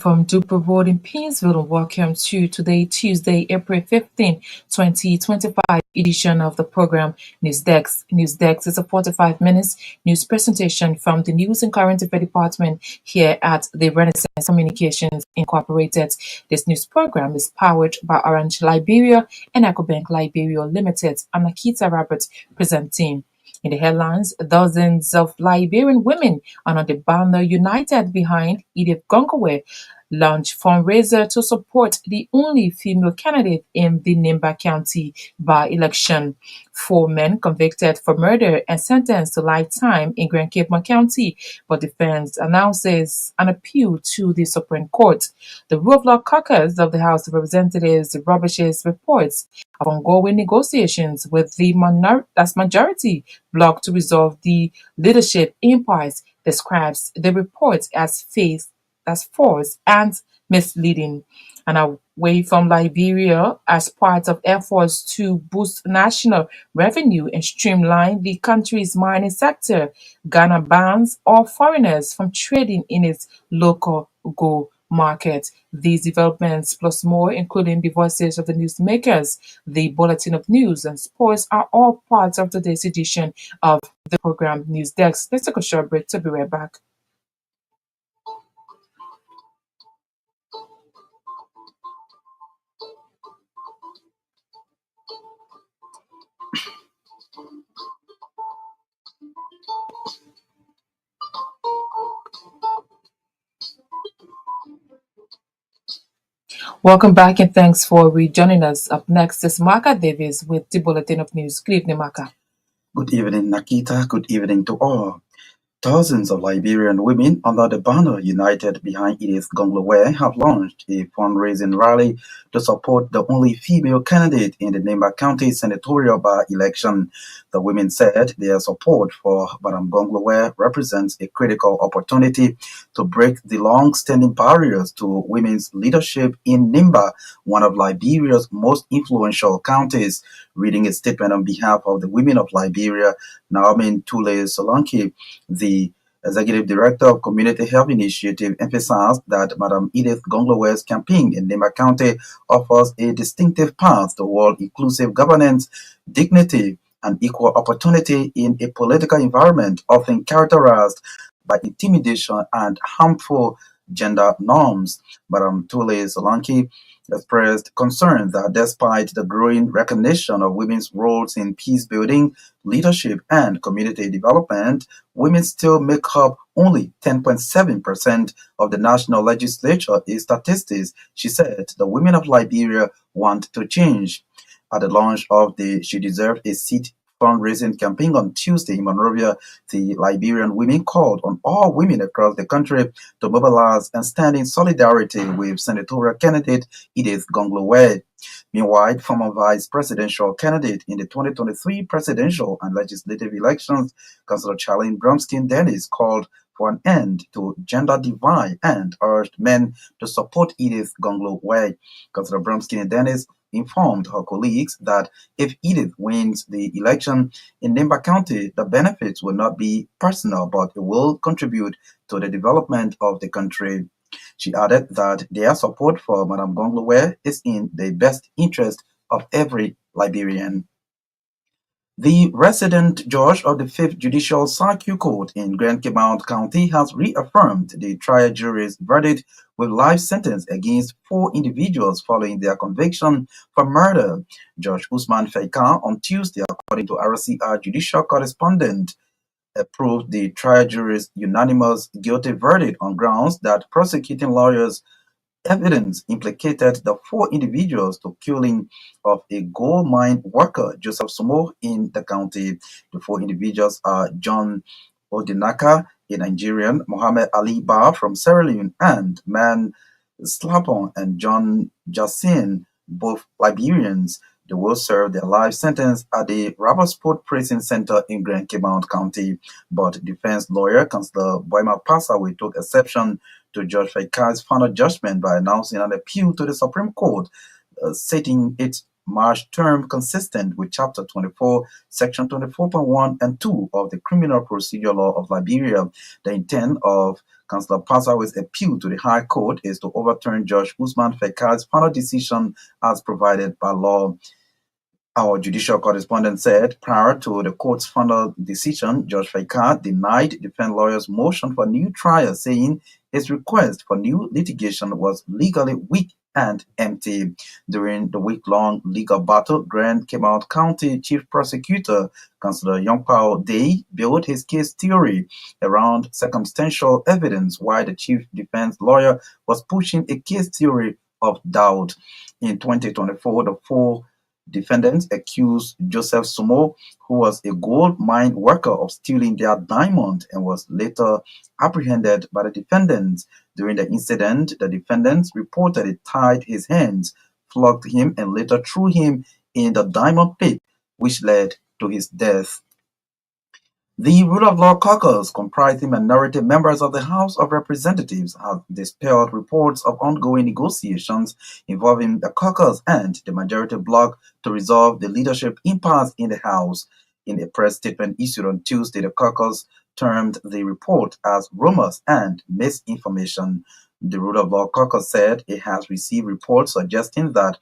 from Duper Road in Painesville, and welcome to today, Tuesday, April 15, 2025 edition of the program News Desk. News Desk is a 45 minutes news presentation from the News and Current Affairs Department here at the Renaissance Communications Incorporated. This news program is powered by Orange Liberia and EcoBank Liberia Limited. I'm Nakita Robert presenting. In the headlines, dozens of Liberian women under the banner united behind Edith Gongwe launched fundraiser to support the only female candidate in the Nimba County by-election. 4 men convicted for murder and sentenced to lifetime in Grand Cape County, but defense announces an appeal to the Supreme Court. The Rule of Law Caucus of the House of Representatives publishes reports of ongoing negotiations with the majority bloc to resolve the leadership impasse, describes the report as false and misleading. And away from Liberia, as part of efforts to boost national revenue and streamline the country's mining sector, Ghana bans all foreigners from trading in its local gold market. These developments, plus more, including the voices of the newsmakers, the bulletin of news, and sports, are all parts of today's edition of the program News Desk. Let's take a short break to be right back. Welcome back and thanks for rejoining us. Up next is Maka Davis with the Bulletin of News. Good evening, Maka. Good evening, Nakita. Good evening to all. Thousands of Liberian women under the banner United Behind Edith Gongwe have launched a fundraising rally to support the only female candidate in the Nimba County senatorial by-election. The women said their support for Madam Gongwe represents a critical opportunity to break the long-standing barriers to women's leadership in Nimba, one of Liberia's most influential counties. Reading a statement on behalf of the women of Liberia, Naomi Tule Solanke, the Executive Director of Community Health Initiative, emphasized that Madam Edith Gongwe's campaign in Nimba County offers a distinctive path toward inclusive governance, dignity, and equal opportunity in a political environment often characterized by intimidation and harmful gender norms. Madam Tule Solanke expressed concern that despite the growing recognition of women's roles in peace building, leadership, and community development, women still make up only 10.7% of the national legislature in statistics. She said the women of Liberia want to change. At the launch of the She Deserved a Seat fundraising campaign on Tuesday in Monrovia, the Liberian women called on all women across the country to mobilize and stand in solidarity with senatorial candidate Edith Gongwe. Meanwhile, former vice presidential candidate in the 2023 presidential and legislative elections, Councillor Charlene Bromskin Dennis, called for an end to gender divide and urged men to support Edith Gongwe. Councillor Bromskin Dennis informed her colleagues that if Edith wins the election in Nimba County, the benefits will not be personal, but it will contribute to the development of the country. She added that their support for Madam Gongwe is in the best interest of every Liberian. The resident judge of the 5th Judicial Circuit Court in Grand Cape County has reaffirmed the trial jury's verdict with life sentence against 4 individuals following their conviction for murder. Judge Usman Faika on Tuesday, according to RCR judicial correspondent, approved the trial jury's unanimous guilty verdict on grounds that prosecuting lawyers' evidence implicated the 4 individuals to killing of a gold mine worker, Joseph Sumo, in the county. The 4 individuals are John Odinaka, a Nigerian, Mohammed Ali Ba from Sierra Leone, and Man Slapon and John Jassin, both Liberians. They will serve their life sentence at the Rabasport Prison Center in Grand Cape County. But defense lawyer, Councillor Boima Passawe, took exception to Judge Faika's final judgment by announcing an appeal to the Supreme Court, setting its March term consistent with Chapter 24, Section 24.1 and 2 of the Criminal Procedure Law of Liberia. The intent of Councillor Passawe's appeal to the High Court is to overturn Judge Usman Fekai's final decision as provided by law. Our judicial correspondent said prior to the court's final decision, Judge Fekai denied defense lawyers' motion for new trial, saying his request for new litigation was legally weak and empty. During the week-long legal battle, Grand Cape County Chief Prosecutor Councillor Yongpao Day built his case theory around circumstantial evidence, while the chief defense lawyer was pushing a case theory of doubt. In 2024, the four defendants accused Joseph Sumo, who was a gold mine worker, of stealing their diamond and was later apprehended by the defendants. During the incident, the defendants reportedly tied his hands, flogged him, and later threw him in the diamond pit, which led to his death. The Rule of Law Caucus, comprising minority members of the House of Representatives, have dispelled reports of ongoing negotiations involving the caucus and the majority bloc to resolve the leadership impasse in the House. In a press statement issued on Tuesday, the caucus termed the report as rumors and misinformation. The Rule of Law Caucus said it has received reports suggesting that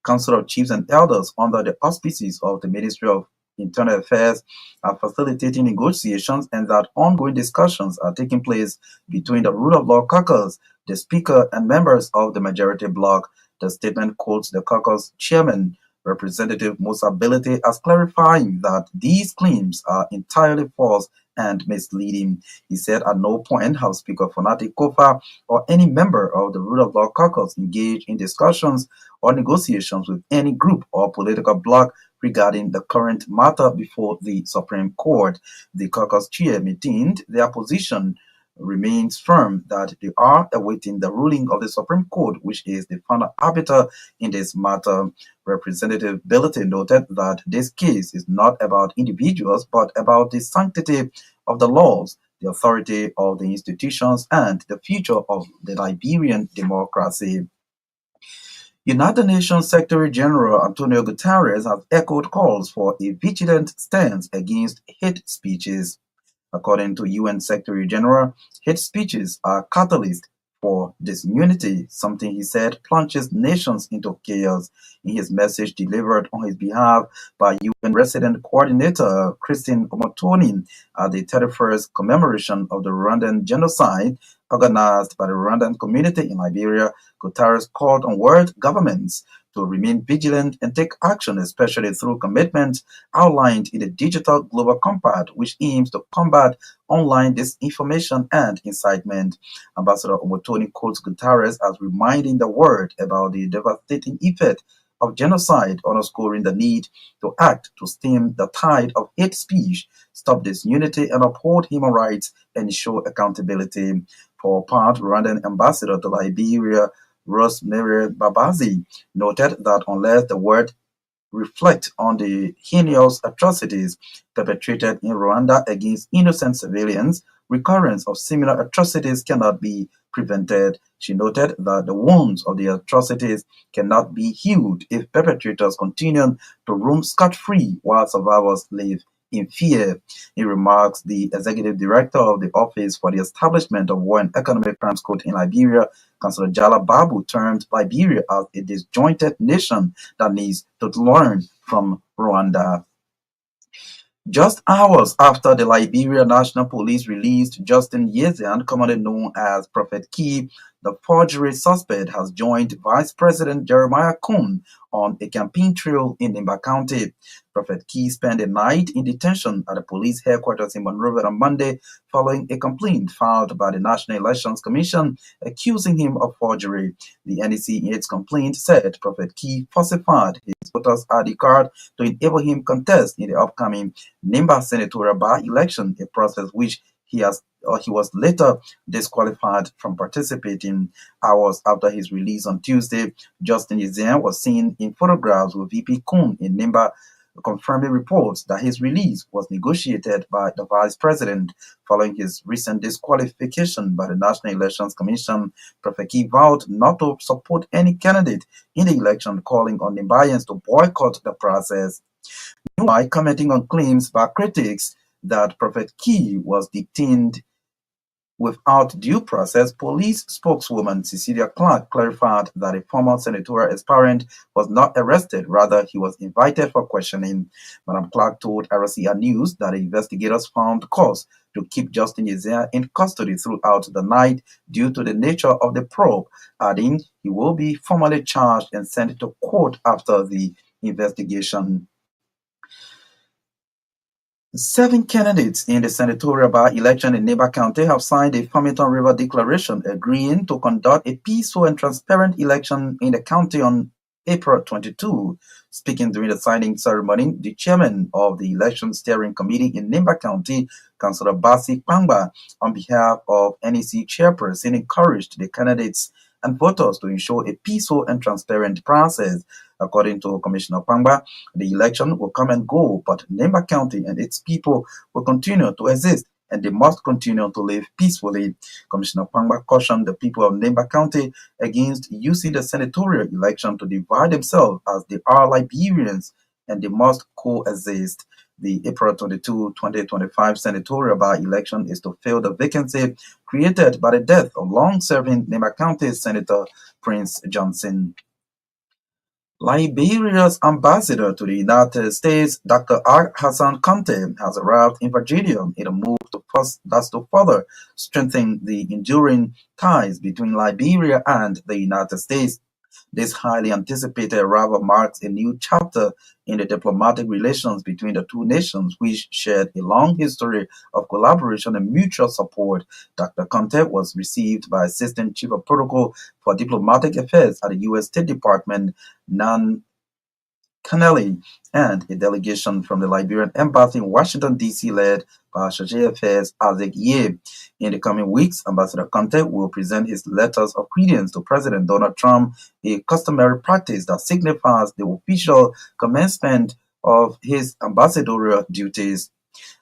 Council of Chiefs and Elders, under the auspices of the Ministry of Internal Affairs, are facilitating negotiations, and that ongoing discussions are taking place between the Rule of Law Caucus, the Speaker, and members of the majority bloc. The statement quotes the caucus chairman, Representative Musa Belete, as clarifying that these claims are entirely false and misleading. He said at no point have Speaker Fonati Kofa or any member of the Rule of Law Caucus engaged in discussions or negotiations with any group or political bloc regarding the current matter before the Supreme Court. The caucus chair maintained their position remains firm that they are awaiting the ruling of the Supreme Court, which is the final arbiter in this matter. Representative Belete noted that this case is not about individuals, but about the sanctity of the laws, the authority of the institutions, and the future of the Liberian democracy. United Nations Secretary General Antonio Guterres has echoed calls for a vigilant stance against hate speeches. According to UN Secretary General, hate speeches are catalysts for disunity, something he said plunges nations into chaos. In his message delivered on his behalf by UN Resident Coordinator Christine Omotonin at the 31st commemoration of the Rwandan genocide organized by the Rwandan community in Liberia, Guterres called on world governments to remain vigilant and take action, especially through commitments outlined in the Digital Global Compact, which aims to combat online disinformation and incitement. Ambassador Omotoni quotes Guterres as reminding the world about the devastating effect of genocide, underscoring the need to act to stem the tide of hate speech, stop disunity, and uphold human rights and ensure accountability. For her part, Rwandan Ambassador to Liberia, Rosemary Babazi, noted that unless the world reflect on the heinous atrocities perpetrated in Rwanda against innocent civilians, recurrence of similar atrocities cannot be prevented. She noted that the wounds of the atrocities cannot be healed if perpetrators continue to roam scot-free while survivors live in fear. In remarks, the executive director of the Office for the Establishment of War and Economic Crimes Court in Liberia, Councillor Jala Babu, termed Liberia as a disjointed nation that needs to learn from Rwanda. Just hours after the Liberia National Police released Justin Yezian, commonly known as Prophet Key, the forgery suspect has joined Vice President Jeremiah Kuhn on a campaign trail in Nimba County. Prophet Key spent the night in detention at the police headquarters in Monrovia on Monday following a complaint filed by the National Elections Commission accusing him of forgery. The NEC in its complaint said Prophet Key falsified his voter's ID card to enable him contest in the upcoming Nimba senatorial by-election, a process which he was later disqualified from participating. Hours after his release on Tuesday, Justin Yezian was seen in photographs with VP Kuhn in Nimba, confirming reports that his release was negotiated by the vice president. Following his recent disqualification by the National Elections Commission, Prophet Key vowed not to support any candidate in the election, calling on Nimbayans to boycott the process. Meanwhile, commenting on claims by critics that Prophet Key was detained without due process. Police spokeswoman Cecilia Clark clarified that a former senatorial aspirant was not arrested, rather he was invited for questioning. Madam Clark told RCA News that investigators found cause to keep Justin Yezea in custody throughout the night due to the nature of the probe, adding he will be formally charged and sent to court after the investigation. 7 candidates in the senatorial by-election in Neighbor County have signed a Farmington River Declaration agreeing to conduct a peaceful and transparent election in the county on April 22. Speaking during the signing ceremony, the chairman of the Election Steering Committee in Neighbor County, Councillor Basi Pangba, on behalf of NEC chairperson, encouraged the candidates and voters to ensure a peaceful and transparent process. According to Commissioner Pangba, the election will come and go, but Nemba County and its people will continue to exist, and they must continue to live peacefully. Commissioner Pangba cautioned the people of Nemba County against using the senatorial election to divide themselves, as they are Liberians and they must coexist. The April 22, 2025 senatorial by-election is to fill the vacancy created by the death of long-serving Nemba County Senator Prince Johnson. Liberia's ambassador to the United States, Dr. R. Hassan Conte, has arrived in Virginia in a move to further strengthen the enduring ties between Liberia and the United States. This highly anticipated arrival marks a new chapter in the diplomatic relations between the two nations, which shared a long history of collaboration and mutual support. Dr. Conte was received by Assistant Chief of Protocol for Diplomatic Affairs at the U.S. State Department, Nan Connelly, and a delegation from the Liberian Embassy in Washington, D.C., led by Chargé Affairs Isaac Ye. In the coming weeks, Ambassador Conte will present his letters of credence to President Donald Trump, a customary practice that signifies the official commencement of his ambassadorial duties.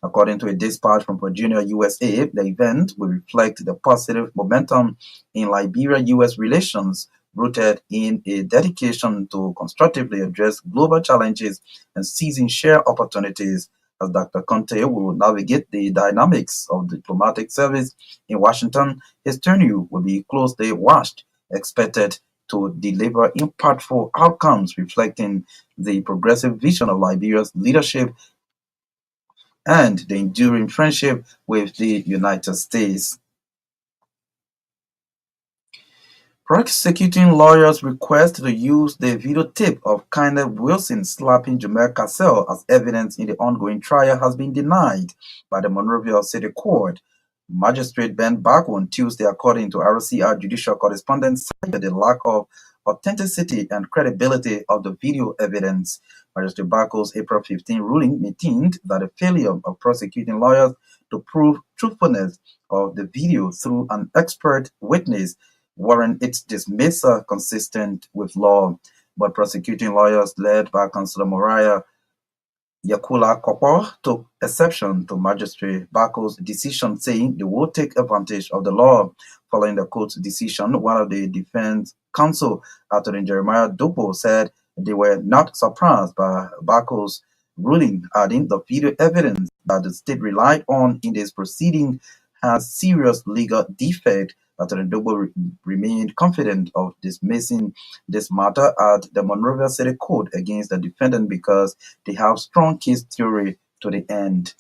According to a dispatch from Virginia, USA, the event will reflect the positive momentum in Liberia-US relations, rooted in a dedication to constructively address global challenges and seizing shared opportunities. As Dr. Conte will navigate the dynamics of diplomatic service in Washington, his tenure will be closely watched, expected to deliver impactful outcomes reflecting the progressive vision of Liberia's leadership and the enduring friendship with the United States. Prosecuting lawyers request to use the videotape of Kenneth Wilson slapping Jamel Cassell as evidence in the ongoing trial has been denied by the Monrovia City Court. Magistrate Ben Baku on Tuesday, according to RCR judicial correspondent, cited the lack of authenticity and credibility of the video evidence. Magistrate Baku's April 15 ruling maintained that the failure of prosecuting lawyers to prove truthfulness of the video through an expert witness warrant its dismissal consistent with law. But prosecuting lawyers led by Councillor Moriah Yakula Kopo took exception to Magistrate Baku's decision, saying they will take advantage of the law. Following the court's decision, one of the defense counsel, Attorney Jeremiah Dopo, said they were not surprised by Baku's ruling, adding the video evidence that the state relied on in this proceeding has serious legal defect. Attorney Dobo remained confident of dismissing this matter at the Monrovia City Court against the defendant because they have strong case theory to the end.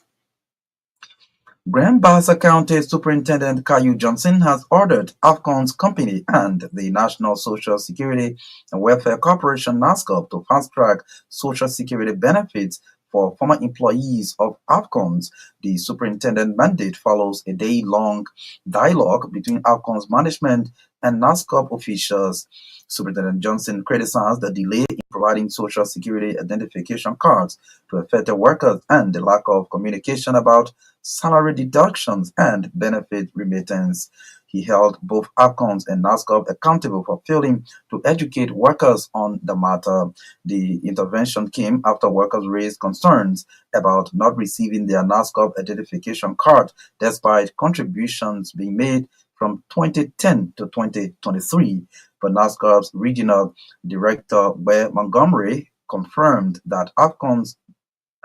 Grand Bassa County Superintendent Caillou Johnson has ordered Afcon's company and the National Social Security and Welfare Corporation NASCOP to fast-track Social Security benefits for former employees of Afcons. The superintendent mandate follows a day-long dialogue between Afcons management and NASCOP officials. Superintendent Johnson criticized the delay in providing Social Security identification cards to affected workers and the lack of communication about salary deductions and benefit remittance. He held both Afcons and NASCOP accountable for failing to educate workers on the matter. The intervention came after workers raised concerns about not receiving their NASCOP identification card despite contributions being made from 2010 to 2023. But NASCOP's regional director, Ware Montgomery, confirmed that Afcons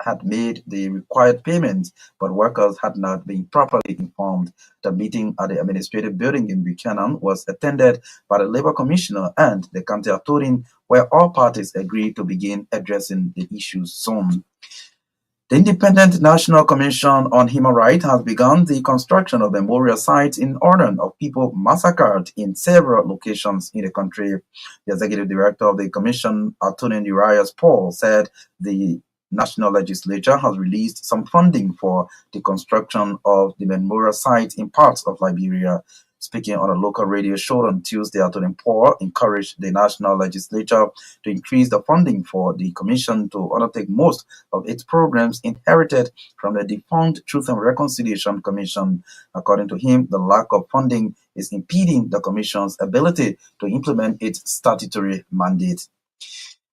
had made the required payments, but workers had not been properly informed. The meeting at the administrative building in Buchanan was attended by the Labor Commissioner and the County Attorney, where all parties agreed to begin addressing the issues soon. The Independent National Commission on Human Rights has begun the construction of memorial sites in honor of people massacred in several locations in the country. The executive director of the commission, Attorney Urias Paul, said the National Legislature has released some funding for the construction of the memorial sites in parts of Liberia. Speaking on a local radio show on Tuesday, Attorney Paul encouraged the National Legislature to increase the funding for the Commission to undertake most of its programs inherited from the defunct Truth and Reconciliation Commission. According to him, the lack of funding is impeding the Commission's ability to implement its statutory mandate.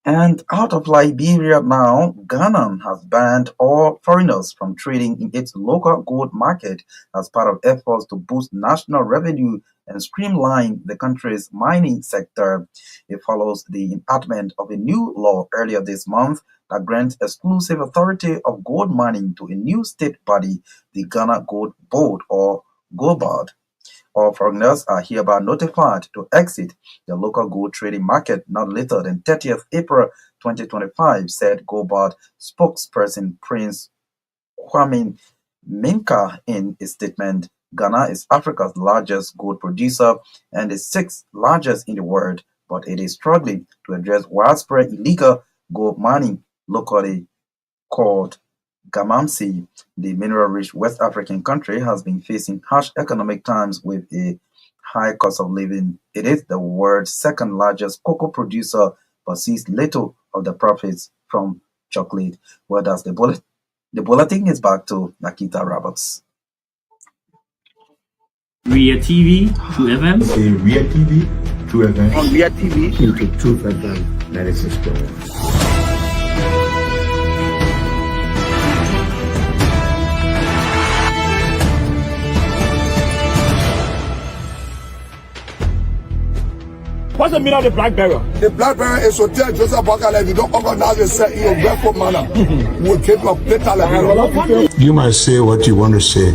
And out of Liberia now, Ghana has banned all foreigners from trading in its local gold market as part of efforts to boost national revenue and streamline the country's mining sector. It follows the enactment of a new law earlier this month that grants exclusive authority of gold mining to a new state body, the Ghana Gold Board, or GOBOD. All foreigners are hereby notified to exit the local gold trading market not later than 30th April 2025, said GOBOD spokesperson Prince Kwame Minka in a statement. Ghana is Africa's largest gold producer and the sixth largest in the world, but it is struggling to address widespread illegal gold mining locally called Galamsey. The mineral-rich West African country has been facing harsh economic times with a high cost of living. It is the world's second largest cocoa producer, but sees little of the profits from chocolate. Well, that's the bullet. The bulletin is back to Nakita Roberts. Ria TV, True FM. Okay, Ria TV, True FM. On Ria TV, into True FM 96.1. what's the meaning of the black barrier? The black barrier is to tell Joseph Bakala if you don't organize yourself in a respectful manner, we'll keep your plate. You might say what you want to say,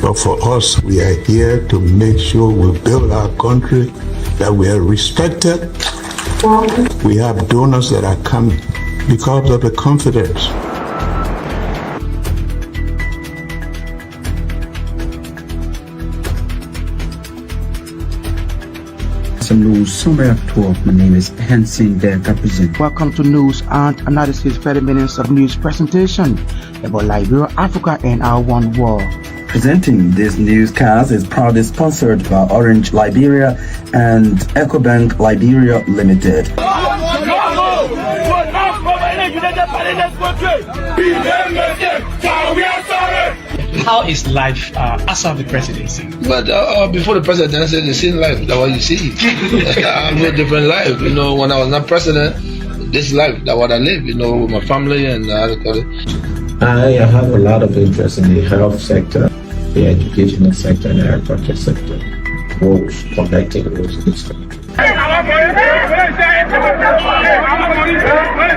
but for us, we are here to make sure we build our country, that we are respected. We have donors that are coming because of the confidence. Some news summary at 12. My name is Hansen Der Capizin. Welcome to News and Analysis, 30 minutes of news presentation about Liberia, Africa, and our one world. Presenting this newscast is proudly sponsored by Orange Liberia and EcoBank Liberia Limited. How is life after the presidency? But before the presidency, the same life, that's what you see. I live a different life. You know, when I was not president, this life, that's what I live, you know, with my family and I have a lot of interest in the health sector, the educational sector, and the agriculture sector. Roads, connecting roads in this country.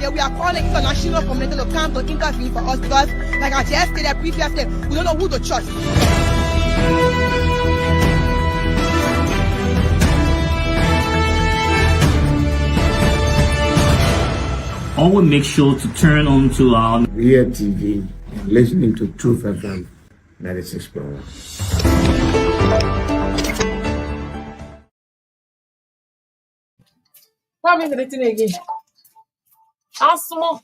Yeah, we are calling international community to come to intervene for us because, like I just stated previously, we don't know who to trust. Always make sure to turn on to our Ria TV and listening to Truth FM 96.1. What am I doing again? Asmo.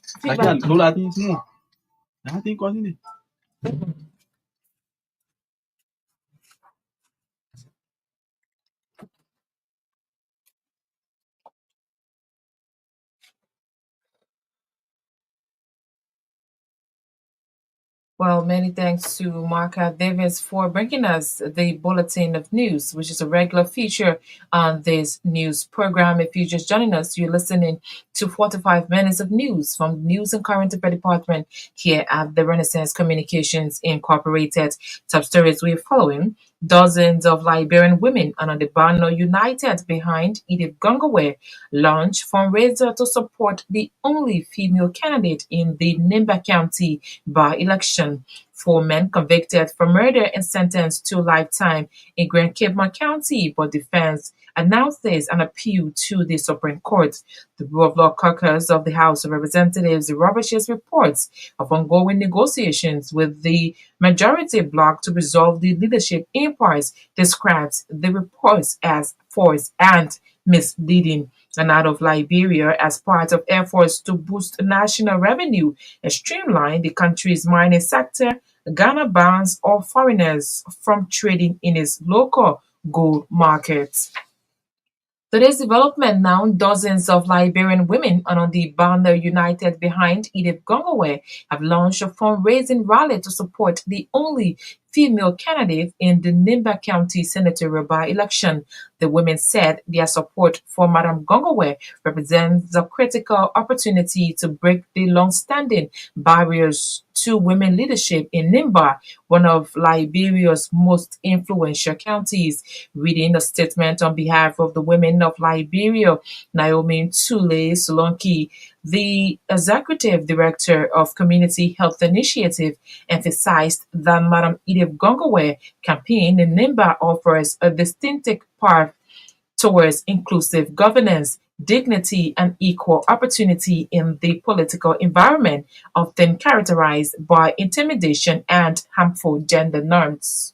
Well, many thanks to Marka Davis for bringing us the Bulletin of News, which is a regular feature on this news program. If you're just joining us, you're listening to 45 minutes of news from the News and Current Affairs Department here at the Renaissance Communications Incorporated. Top stories we're following. Dozens of Liberian women under the banner United Behind Edith Gongaway launched fundraiser to support the only female candidate in the Nimba County by-election. 4 men convicted for murder and sentenced to lifetime in Grand Cape County, but defense announces an appeal to the Supreme Court. The Rule of Law Caucus of the House of Representatives rubbishes reports of ongoing negotiations with the majority bloc to resolve the leadership impasse, describes the reports as forced and misleading. And out of Liberia, as part of efforts to boost national revenue and streamline the country's mining sector, Ghana bans all foreigners from trading in its local gold markets. Today's development now, dozens of Liberian women under the banner United Behind Edith Gongaway have launched a fundraising rally to support the only female candidate in the Nimba County senatorial by-election. The women said their support for Madam Gongaway represents a critical opportunity to break the long-standing barriers to women leadership in Nimba, one of Liberia's most influential counties. Reading a statement on behalf of the women of Liberia, Naomi Tule Solonki, the executive director of Community Health Initiative, emphasized that Madam Edith Gongaway campaign in Nimba offers a distinctive path towards inclusive governance, dignity, and equal opportunity in the political environment, often characterized by intimidation and harmful gender norms.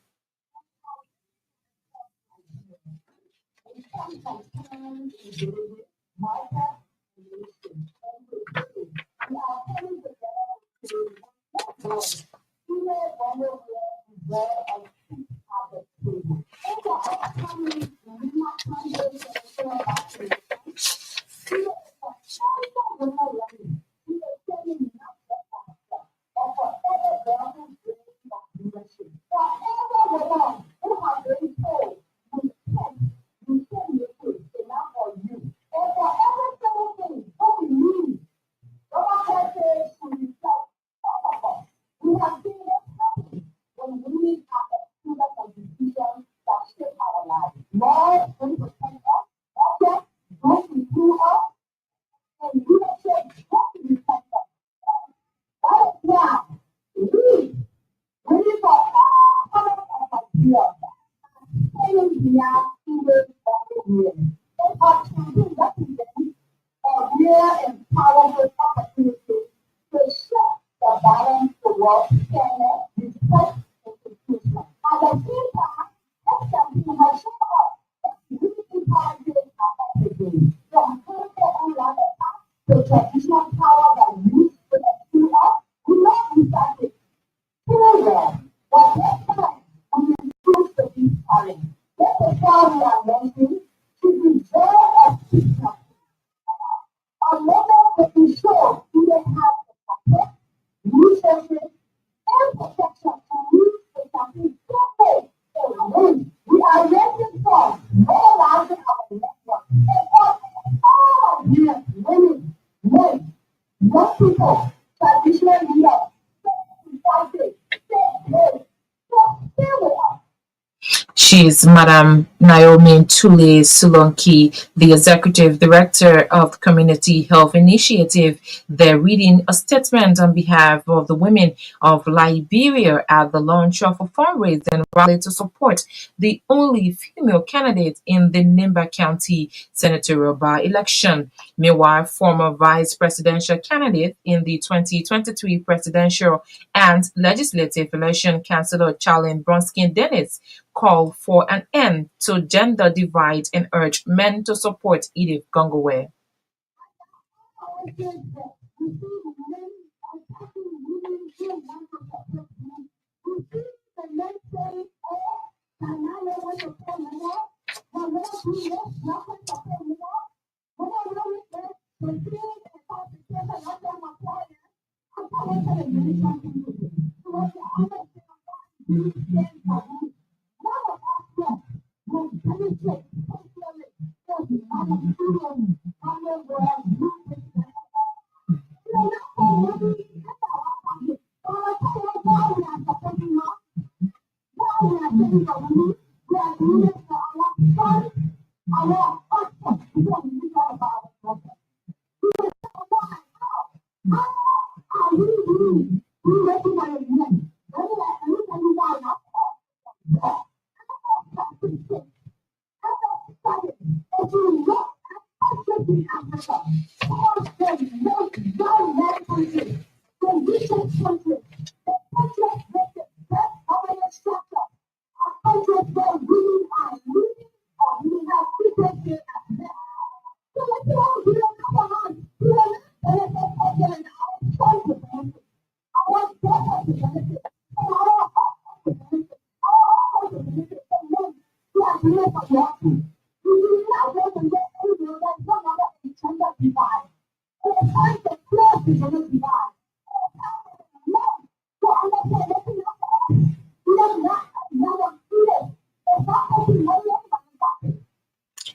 She's Madam Naomi Tule Solonki, the Executive Director of Community Health Initiative. They're reading a statement on behalf of the women of Liberia at the launch of a fundraising rally to support the only female candidate in the Nimba County senatorial by-election. Meanwhile, former vice presidential candidate in the 2023 presidential and legislative election, Councillor Charlene Bronskin Dennis, called for an end to gender divide and urged men to support Edith Gongaway.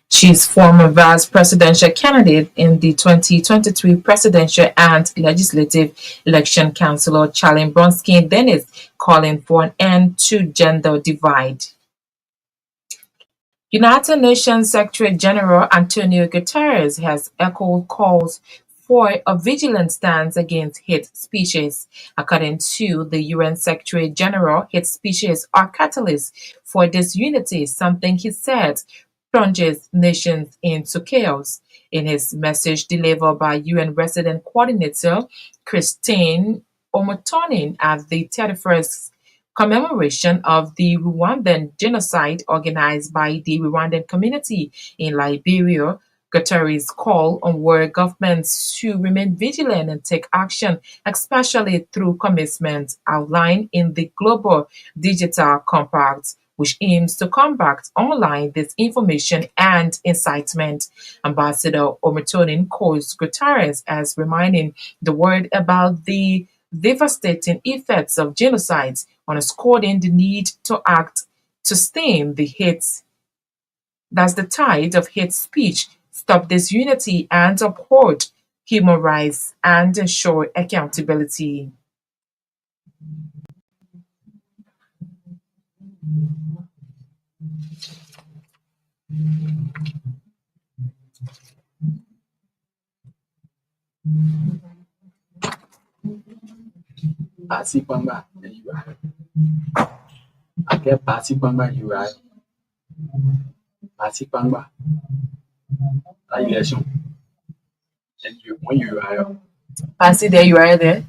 She is former vice presidential candidate in the 2023 presidential and legislative election. Councillor Charlene Bronski Dennis calling for an end to gender divide. United Nations Secretary General Antonio Guterres has echoed calls for a vigilant stance against hate speeches. According to the UN Secretary General, hate speeches are catalysts for disunity, something he said plunges nations into chaos. In his message delivered by UN Resident Coordinator Christine Omotonin at the 31st commemoration of the Rwandan genocide organized by the Rwandan community in Liberia, Guterres called on world governments to remain vigilant and take action, especially through commitments outlined in the Global Digital Compact, which aims to combat online disinformation and incitement. Ambassador Omotonin calls Guterres as reminding the world about the devastating effects of genocides, underscoring the need to act to stem the tide of hate speech, stop disunity, and uphold human rights and ensure accountability. Pasi kwamba ake pasi kwamba URI pasi kwamba election and you when you are Pasi, there you are there.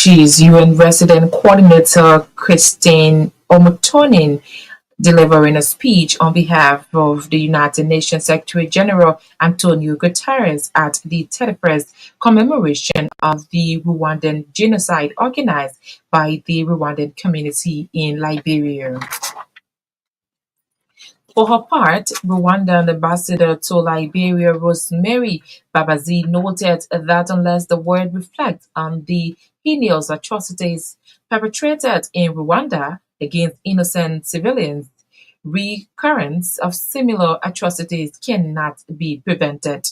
She's UN Resident Coordinator Christine Omotonin delivering a speech on behalf of the United Nations Secretary General Antonio Guterres at the 31st commemoration of the Rwandan genocide organized by the Rwandan community in Liberia. For her part, Rwandan ambassador to Liberia, Rosemary Babazi, noted that unless the world reflects on the heinous atrocities perpetrated in Rwanda against innocent civilians, recurrence of similar atrocities cannot be prevented.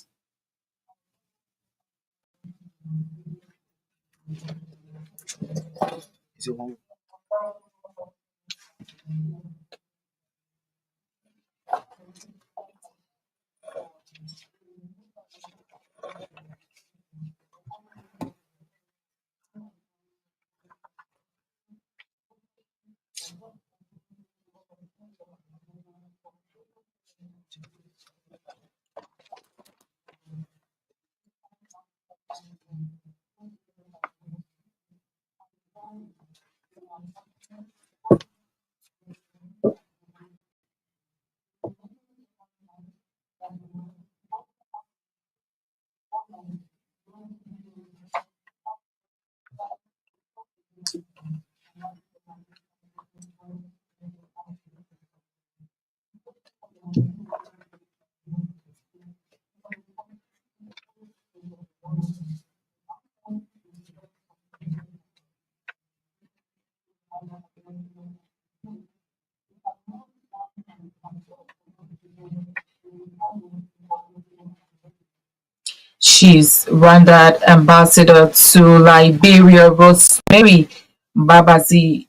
She's Rwanda ambassador to Liberia, Rosemary Mbabazi.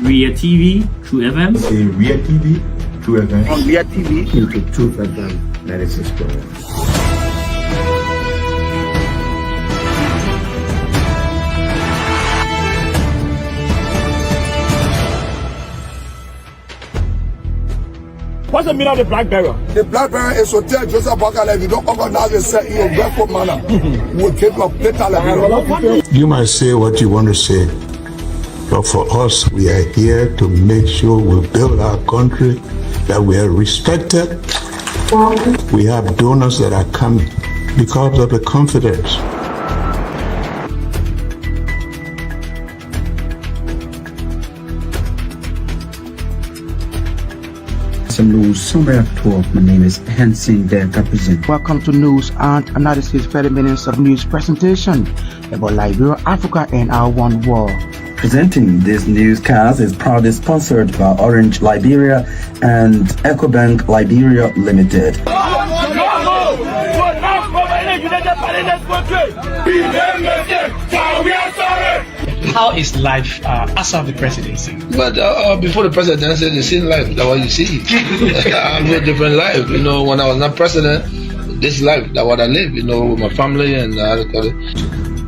Ria TV, True FM. Ria TV, True FM. On Ria TV, YouTube, True FM, 96.1. what's the meaning of the black barrier? The black barrier is to tell Joseph Bakala if you don't organize yourself in a respectful manner, we will keep your plate Liberia. You might say what you want to say, but for us, we are here to make sure we build our country, that we are respected. We have donors that are coming because of the confidence. Some news summary of 12. My name is Hansen Der Represent. Welcome to news and analysis 30 minutes of news presentation about Liberia, Africa, and our one world. Presenting this newscast is proudly sponsored by Orange Liberia and EcoBank Liberia Limited. How is life after the presidency? But before the presidency, the same life that what you see. I live a different life. You know, when I was not president, this life that what I live. You know, with my family and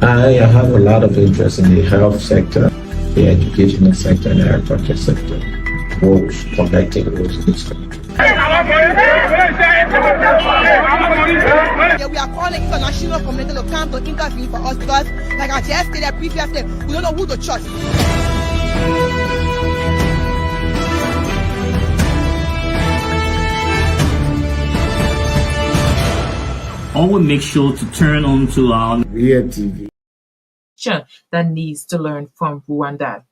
I have a lot of interest in the health sector, the educational sector, and the agriculture sector. Roads, connecting roads in this country. Yeah, we are calling international community to come to intervene for us because, like I just stated previously, we don't know who to trust. Always make sure to turn on to our Ria TV. That needs to learn from Rwanda.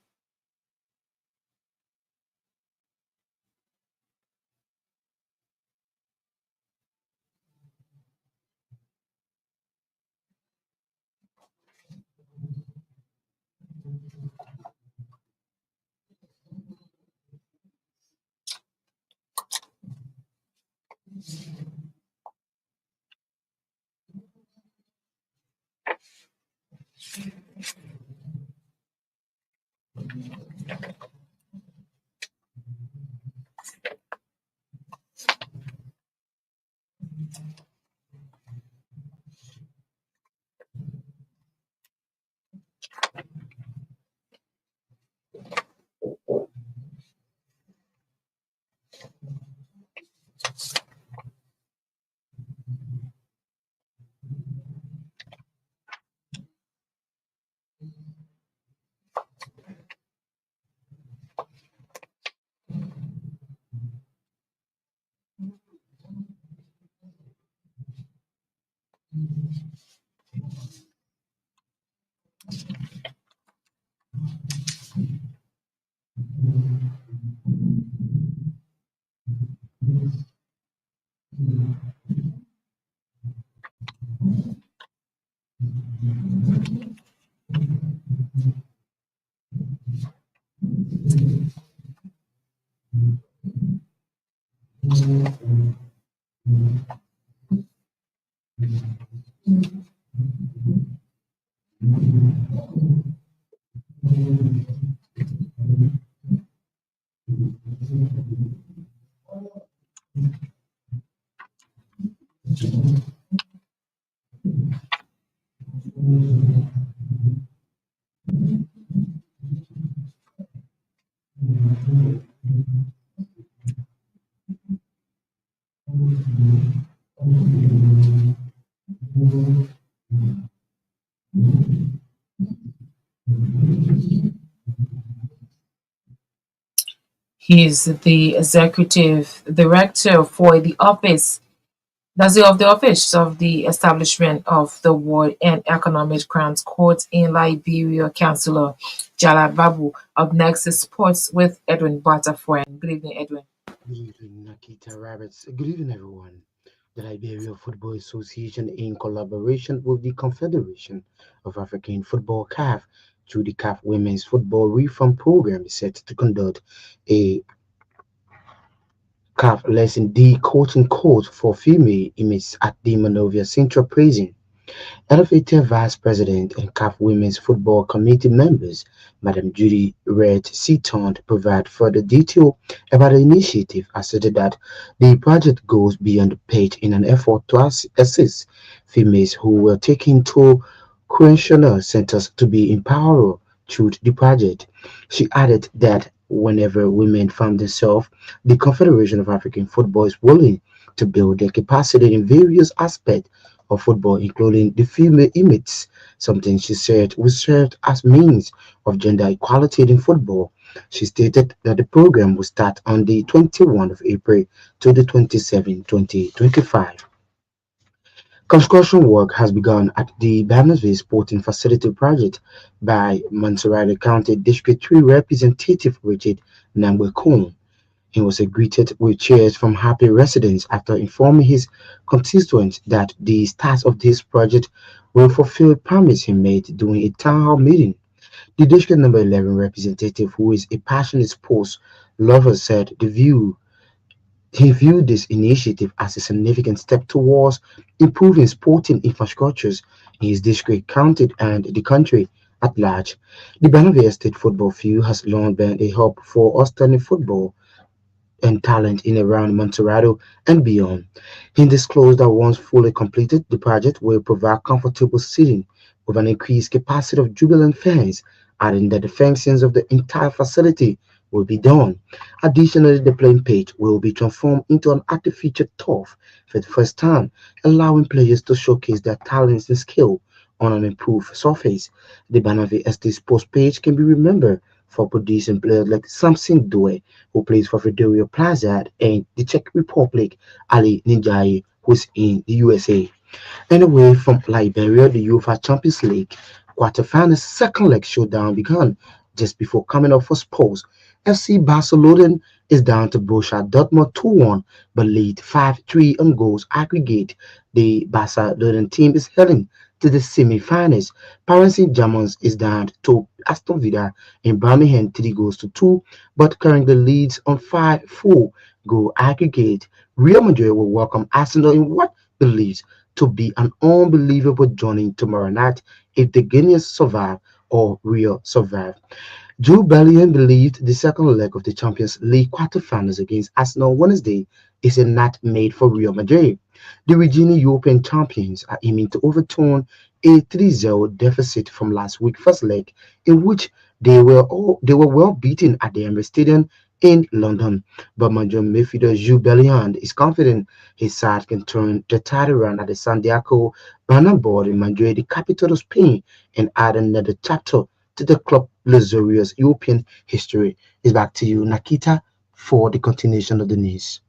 He is the executive director for the Office That's the of the office of the establishment of the World and Economic Crimes Court in Liberia, Councillor Jala Babu. Up next is sports with Edwin Butterfriend. Good evening, Edwin. Good evening, Nakita Rabbits. Good evening, everyone. The Liberia Football Association, in collaboration with the Confederation of African Football (CAF) through the CAF Women's Football Reform Program, is set to conduct a CAF Lesson D coaching course for female inmates at the Monrovia Central Prison. Elevated Vice President and CAF Women's Football Committee members, Madam Judy Red Seaton, provide further detail about the initiative, asserted that the project goes beyond the pitch in an effort to assist females who were taken to correctional centers to be empowered through the project. She added that whenever women found themselves, the Confederation of African Football is willing to build their capacity in various aspects of football, including the female inmates, something she said will serve as means of gender equality in football. She stated that the program will start on the 21st of April to the 27th, 2025. Construction work has begun at the Bannersville Sporting Facility project by Montserrat County District 3 Representative Richard Nangwekong. He was greeted with cheers from happy residents after informing his constituents that the start of this project will fulfill a promise he made during a town hall meeting. The District Number 11 representative, who is a passionate sports lover, said he viewed this initiative as a significant step towards improving sporting infrastructures in his district, county, and the country at large. The Banavia State Football Field has long been a hub for outstanding football and talent in around Monterrey and beyond. He disclosed that once fully completed, the project will provide comfortable seating with an increased capacity of jubilant fans, adding that the fencing of the entire facility will be done. Additionally, the playing pitch will be transformed into an artificial turf for the first time, allowing players to showcase their talents and skill on an improved surface. The Banavie ST Sports page can be remembered for producing players like Samson Due, who plays for Fidelio Plaza, and the Czech Republic, Ali Ninjai, who's in the USA. And away from Liberia, the UEFA Champions League quarterfinals second leg showdown began just before coming off for Spurs. FC Barcelona is down to Borussia Dortmund 2-1, but lead 5-3 on goals aggregate. The Barcelona team is heading to the semi-finals. Paris Saint-Germain is down to Aston Villa in Birmingham 3-2, but currently leads on 5-4 goal aggregate. Real Madrid will welcome Arsenal in what believes to be an unbelievable journey tomorrow night if the Guineans survive or Real survive. Jude Bellingham believed the second leg of the Champions League quarterfinals against Arsenal Wednesday is a not made for Real Madrid. The reigning European champions are aiming to overturn a 3-0 deficit from last week's first leg, in which they were well beaten at the Emirates Stadium in London. But Madrid midfielder Jude Bellingham is confident his side can turn the tide around at the Santiago Bernabeu in Madrid, the capital of Spain, and add another chapter to the club's luxurious European history. It's back to you, Nakita, for the continuation of the news.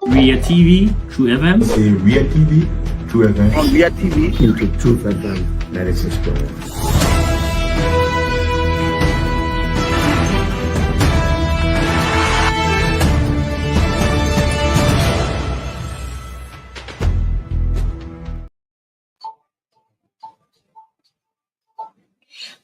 Ria TV, True FM. Say Ria TV, True FM. On Ria TV, into True FM 96.1.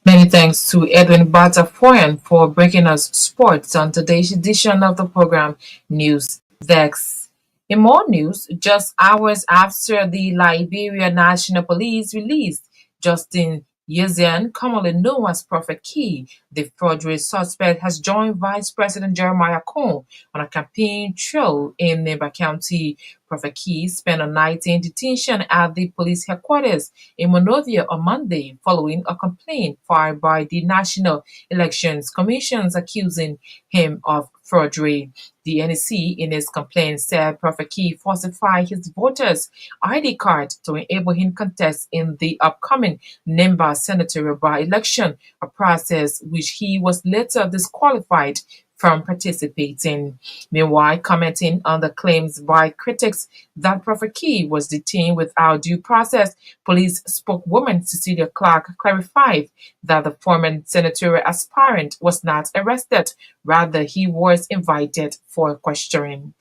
Many thanks to Edwin Batafoyan for breaking us sports on today's edition of the program News Dex. In more news, just hours after the Liberia National Police released Justin Yezian, commonly known as Prophet Key, the forgery suspect has joined Vice President Jeremiah Cohn on a campaign trail in Nemba County. Prophet Key spent a night in detention at the police headquarters in Monrovia on Monday following a complaint filed by the National Elections Commission accusing him of forgery. The NEC in its complaint said Prophet Key falsified his voters' ID card to enable him contest in the upcoming Nemba senatorial by-election, a process which he was later disqualified from participating. Meanwhile, commenting on the claims by critics that Prophet Key was detained without due process, police spokeswoman Cecilia Clark clarified that the former senatorial aspirant was not arrested, rather he was invited for questioning.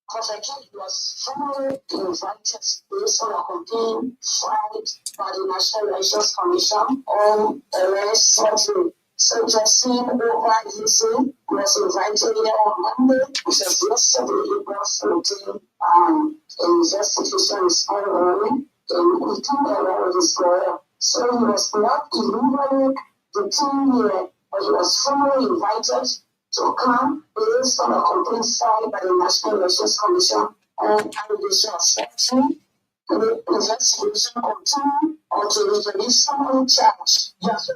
Prophet Key was formally invited based on a complaint filed by the National Elections Commission on arrest surgery. So Justin Oba-Eze was invited here on Monday, which was yesterday, April 14. Investigation is ongoing, and we think along with his lawyer. So he was not illegally detained here, but he was formally invited to come based on a complaint filed by the National Elections Commission on allegation of forgery. The investigation continues until the release summary charge. Yes,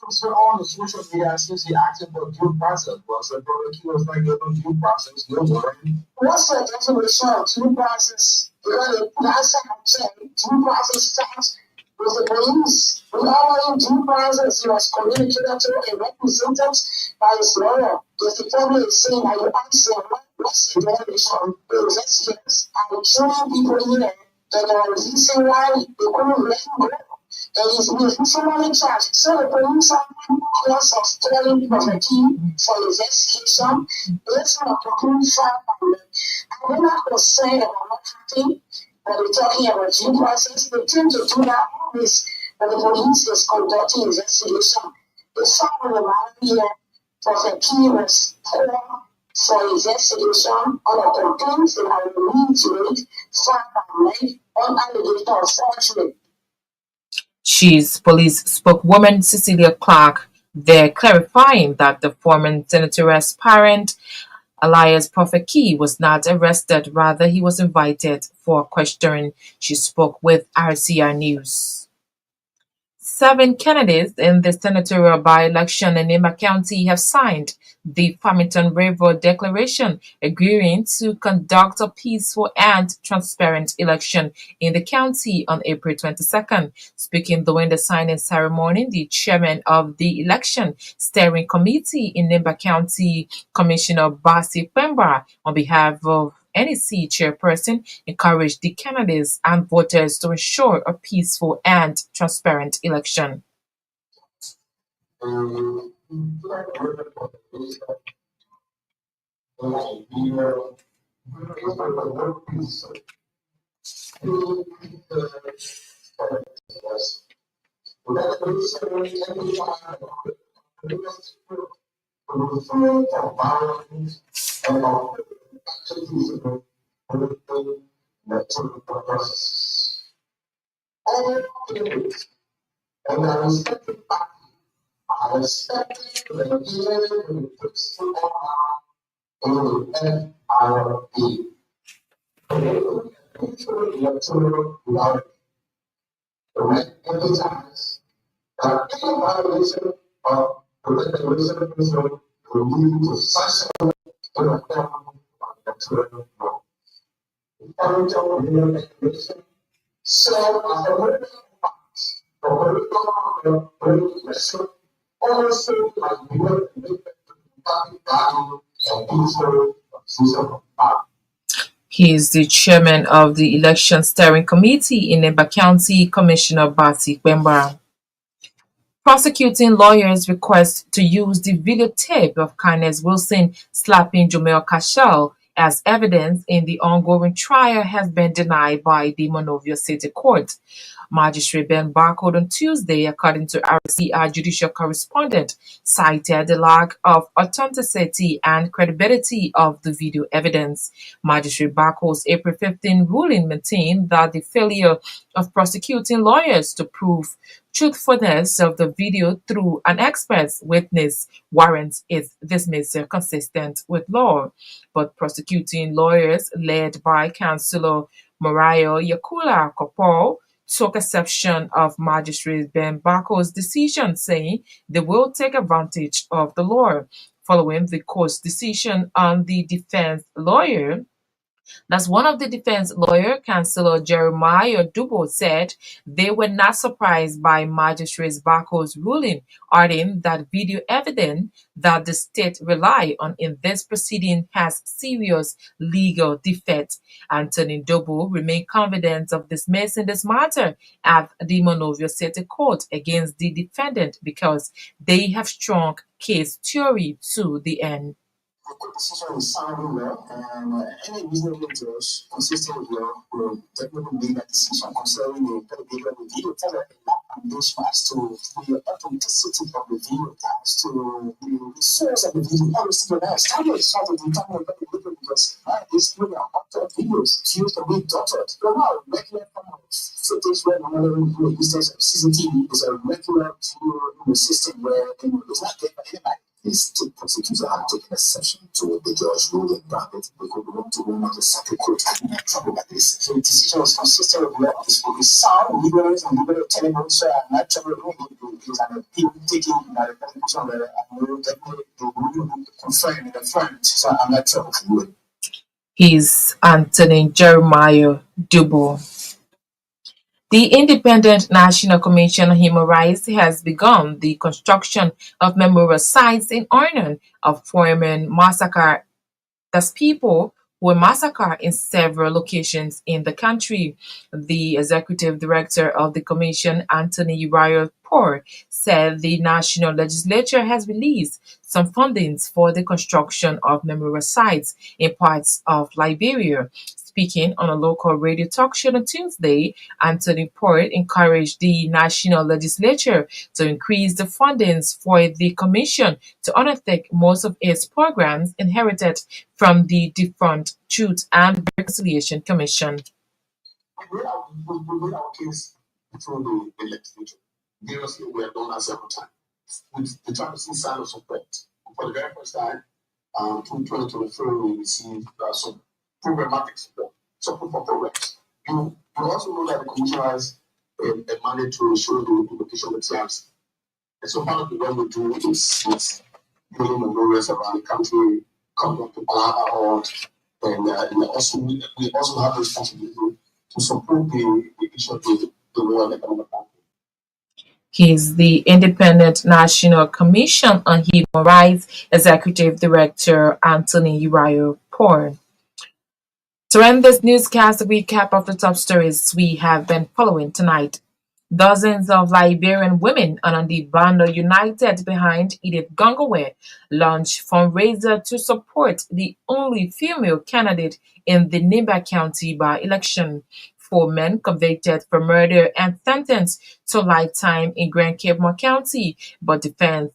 so on the social media, since he asking for due process, was the Prophet Key was not given due process, no worry. What's the definition of due process? Because the last time I checked, due process starts with the police. We all know due process, he was communicated to and represented by his lawyer. If the family is saying, I will ask them, what's the definition? The investigators are showing people here that there was reason why they couldn't let him go. And he's been formally charged. So the police are in the course of telling Prophet Key for investigation based on a complaint filed by them. I'm not concerned about what happened, but we're talking about due process. They tend to do that always when the police is conducting investigation. The fact of the matter here, Prophet Key was called for investigation on a complaint that I will need to read filed by me on allegation of forgery. She's police spokeswoman Cecilia Clark there clarifying that the former senatorial aspirant alias Prophet Key was not arrested, rather he was invited for questioning. She spoke with RCR News. 7 candidates in the senatorial by-election in Nimba County have signed the Farmington River Declaration, agreeing to conduct a peaceful and transparent election in the county on April 22nd. Speaking during the signing ceremony, the chairman of the Election Steering Committee in Nimba County, Commissioner Basi Pemba, on behalf of NEC chairperson, encouraged the candidates and voters to ensure a peaceful and transparent election. And I respected I respected the hearing in the NRB. Electoral reality. The emphasize that any violation of the declaration will lead to such an electoral law. The electoral declaration serve as a political box for political also like the value and peaceful system. He is the chairman of the Election Steering Committee in Nimba County, Commissioner Basi Pemba. Prosecuting lawyers request to use the videotape of Kenneth Wilson slapping Jomel Cashel as evidence in the ongoing trial has been denied by the Monrovia City Court. Magistrate Ben Barcode on Tuesday, according to RCR judicial correspondent, cited the lack of authenticity and credibility of the video evidence. Magistrate Barcode's April 15 ruling maintained that the failure of prosecuting lawyers to prove truthfulness of the video through an expert witness warrants its dismissal consistent with law. But prosecuting lawyers led by Councillor Mariah Yakula Kopol took exception of Magistrate Ben Barcode's decision, saying they will take advantage of the law. Following the court's decision on the defense lawyer, That's one of the defense lawyer, Councillor Jeremiah Dubo, said they were not surprised by Magistrate Bako's ruling, adding that video evidence that the state rely on in this proceeding has serious legal defects. Anthony Dubo remained confident of dismissing this matter at the Monrovia City Court against the defendant because they have strong case theory to the end. The court decision is sound law, and any reasonable judge consistent with law will definitely make that decision concerning the pedophile of the video. Tell a lot of those facts to the authenticity of the video, as to the source of the video. Obviously, you're not standard sort of determine the video because these really are doctored videos. Views can be doctored. They're not regular form of footage where another instance of CCTV is a regular video system where it's not there for anybody. The state prosecutor had taken exception to the judge ruling that they could go to one of the circuit court and in trouble like this. So the decision was consistent with law. This will be sound, liberals and liberal television, so I'm not troubling is an appeal taking by the prosecution where the ruling will confirm in the front. So I'm not troubled. He's Anthony Jeremiah Dubo. The Independent National Commission on Human Rights has begun the construction of memorial sites in honor of former massacre. That's people who were massacred in several locations in the country. The executive director of the commission, Anthony Uriah Poor, said the national legislature has released some fundings for the construction of memorial sites in parts of Liberia. Speaking on a local radio talk show on Tuesday, Anthony Poor encouraged the national legislature to increase the fundings for the commission to undertake most of its programs inherited from the defunct Truth and Reconciliation Commission. We made our case through the legislature. Variously, we have done that several times. We try to see sign of support. For the very first time, through 2023, we received some programmatic support for programs. You also know that the commission has a mandate to ensure the implementation of the plans. And so part of the work we do is building memorials around the country, coming up to Palava Hall, and also we also have the responsibility to support the issue of the World Economic Forum. He's the Independent National Commission on Human Rights Executive Director, Anthony Uriah Poor. To end this newscast, a recap of the top stories we have been following tonight. Dozens of Liberian women and the Bando united behind Edith Gongwe launched fundraiser to support the only female candidate in the Nimba County by-election. 4 men convicted for murder and sentenced to lifetime in Grand Cape More County, but defense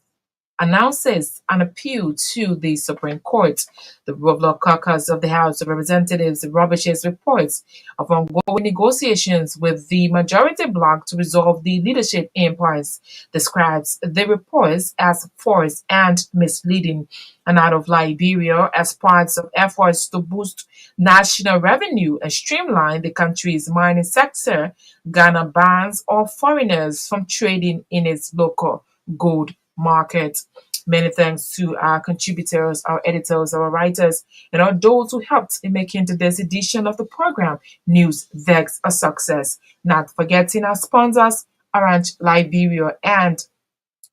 announces an appeal to the Supreme Court. The rule of law caucus of the House of Representatives rubbishes reports of ongoing negotiations with the majority bloc to resolve the leadership impasse, describes the reports as forced and misleading. And out of Liberia, as part of efforts to boost national revenue and streamline the country's mining sector, Ghana bans all foreigners from trading in its local gold market. Many thanks to our contributors, our editors, our writers, and all those who helped in making today's edition of the program News Vex a success. Not forgetting our sponsors, Orange Liberia and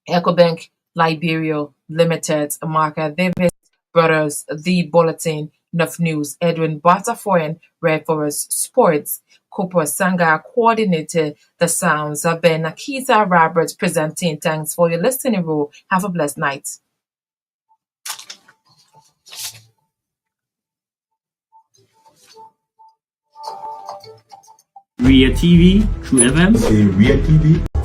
Ecobank Liberia Limited, Marka Davis Brothers, The Bulletin, Enough News, Edwin Batafoyan, Red Forest Sports, Cooper Sanga coordinated the sounds. I've been Nakita Roberts presenting. Thanks for your listening role. Have a blessed night. Ria TV, True FM. Ria TV.